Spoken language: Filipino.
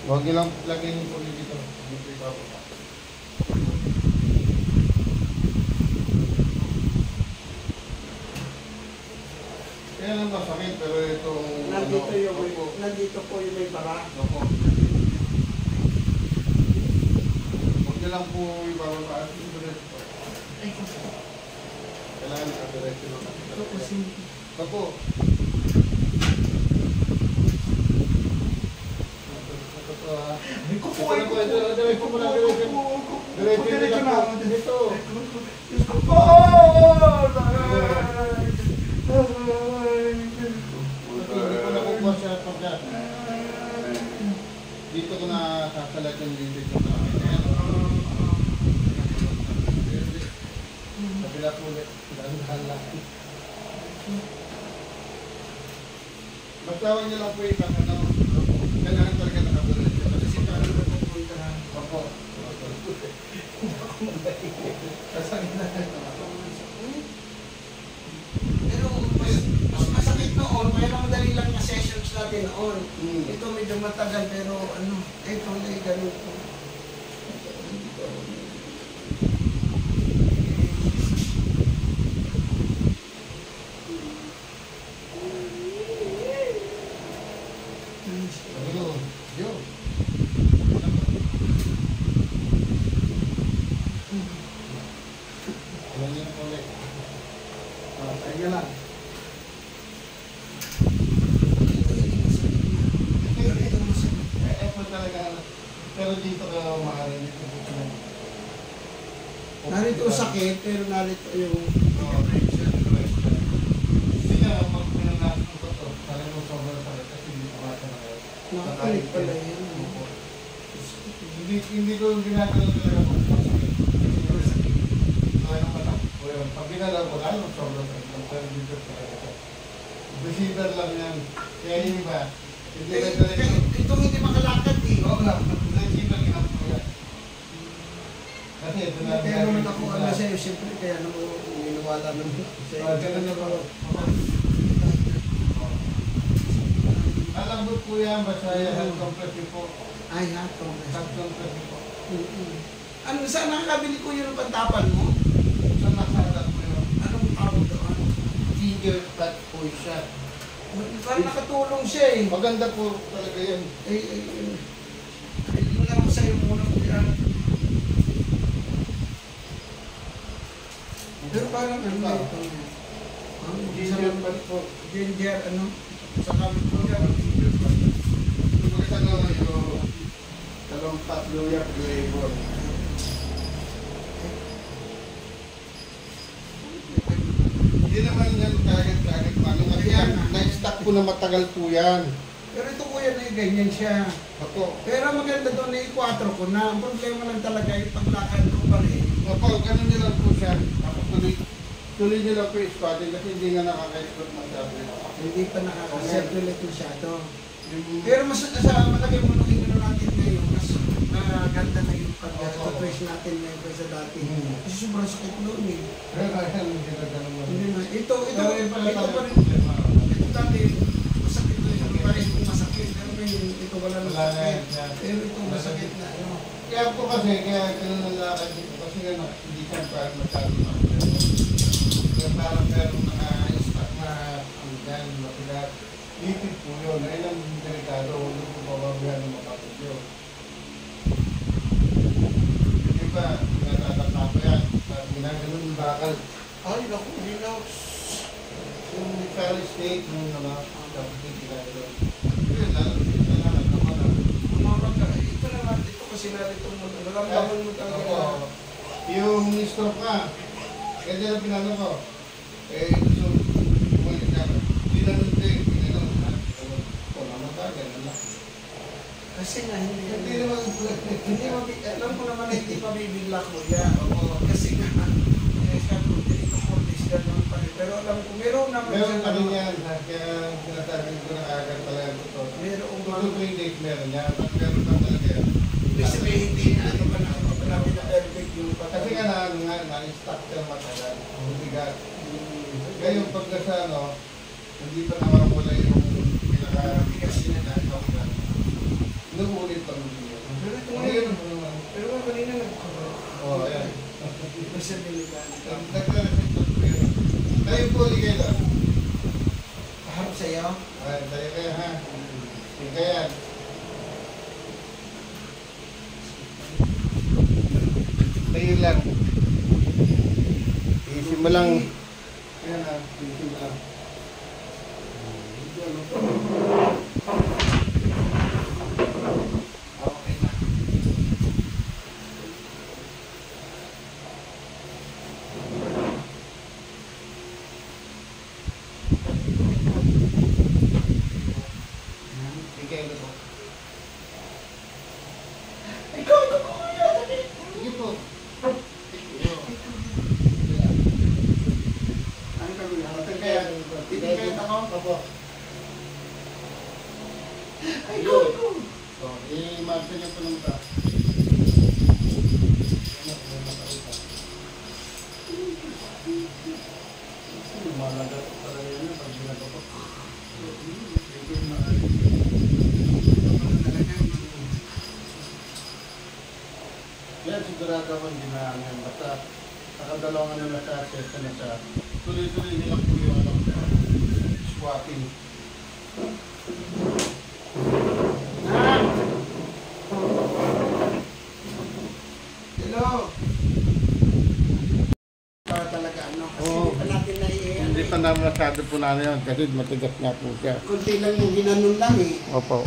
Huwag niyo lang lagyan yung pulis dito. Dito ibababa. Kaya lang masakit, pero itong... Nandito yung nandito po yung may bara. Opo. Huwag niyo lang po ibababa. Kailangan nakadiretso lang. Ito kasi. Opo. Kukuha ko. Diretso mo lang, diretso mo. Diretso na. Dito. Hindi ko nakukuha siya pagka. Dito ko na sasalat yung bibig ko na. Kabila po ulit. Dahan-dahan lang. Basta huwag niyo lang po ikakano. Kailangan talaga nakadiretso. Kasi kano na po ito ha. Opo. Sasakit na. Pero mas masakit noon, kaya lang madali lang na sessions natin noon. Ito medyo matagal pero ano, ito ay ganun po. Kaya lang. Effort talaga. Pero dito ka makarinig. Narito sakit, pero narito yung... Hindi nga, pag pinanasok ko ito, talagang mo sobrang sakit kasi hindi ko mata na kayo. Nakakulit pala yan. Hindi ko ginagawa talaga kung masakit. Kaya ng mata. Pag ginagawa ko lang, sobrang sakit. Pero dito talaga. Receiver lang yan. Kaya yung iba, Itong hindi makalakad eh. oo lang, receiver ginagawa ko yan. Kasi ito na. Kaya naman ako ano sa'yo, siyempre kaya naman iniwala naman sa'yo. Ganun na ba? Alambot po yan, basta health compressive po. Ay, hato. Health compressive po. Ano, saan nakakabili ko yun ang pantapan mo? Saan nakasalat po yun? Anong tawag doon? Finger cut po siya. Parang nakatulong siya eh. Maganda po talaga yan. Yun lang ko sa'yo muna ko yan. Pero parang ano ba ito? Ginger cut po. Ginger, ano? Sa kami po yan, finger cut. Magkita nga yung talong tatlo yung flavor. Hindi naman yan kagad-kagad paano. Kasi yan, na-stack po na matagal po yan. Pero ito kuya na ganyan siya. Ako. Pero maganda doon na i-4 ko na. Ang problema lang talaga yung paglakad ko pa rin. Ako, ganun nyo lang po siya. Ako tuloy nyo lang po yung squatting kasi hindi nga nakaka-export masyado. Hindi pa nakaka-circulate masyado. Pero mas sa malagay mo nung ino natin ngayon, mas ganda na yung pag-twist natin ngayon kaysa dati. Kasi sobrang sakit noon eh. Pero kaya nung ginagawa mo. Hindi na. Ito pa rin. problema. Ito dati, masakit na yung pares kong masakit. Pero ngayon, ito wala na sakit. Pero ito masakit na. Ano. Kaya po kasi, kaya ganun ang lakad dito. Kasi nga, hindi ka pa masyado na. Kaya parang meron naka-stack na hanggan, mapilat. Lipid po yun. Ayun ang delikado. Huwag po bababihan ng makapit yun. Di ba, natatakna po yan. Ginaganon yung bakal. Ay, naku, hindi na. Yung Charlie State, nung tapos yung ginaganon. Yun, lalo naman na. Ito naman, ito kasi natin itong naramdaman mo talaga. Yung stroke ka, kaya dyan ang pinano ko. Gusto bumalik ka. Pinanon din, pinanon. Namatay, ganun lang. Kasi nga, Hindi naman, alam ko naman na hindi pabibigla ko yan. Kasi nga, ito cortis gano'n pa rin. Pero alam ko, meron naman meron pa rin yan. Kaya sinasabi ko na agad talaga ito. Meron pa. 2 days meron yan. Meron pa talaga yan. Ibig sabihin, hindi na ito pa namin na-elevate yung Kasi nga na-stuck ka matagal. Bigat. Ngayon pag nasa hindi pa nawawala yung pinaka-bigas nila. Inuulit lang yun. Pero ito Ayun ngayon. ang naman. Pero nga kanina nagkakaroon. Oo, ayan. Basta niligan. Nagka-reflect po yun. Tayo po, ligay lang. Kaharap sa'yo. Ay, tayo kayo ha. Sige yan. Tayo lang. Isin mo lang. Ayan ha, isin mo lang. Okay na. Sige, ito po. Ikaw kuya. Sige po. Ano ka kuya? Kaya, titigay ako. Opo. Ay, go. So, i-marcha niyo po ng ta. Malagat talaga yun pag ginagawa ko. Yan, sigurado ako hindi na yan. Basta nakadalawang ano na siya, session na siya. Tuloy-tuloy nila po yung ano, squatting. Hello. Para talaga ano. Kasi Oo. hindi pa natin Hindi pa na masyado po na yun kasi matigas nga po siya. Kunti lang yung ginanon lang eh. Opo.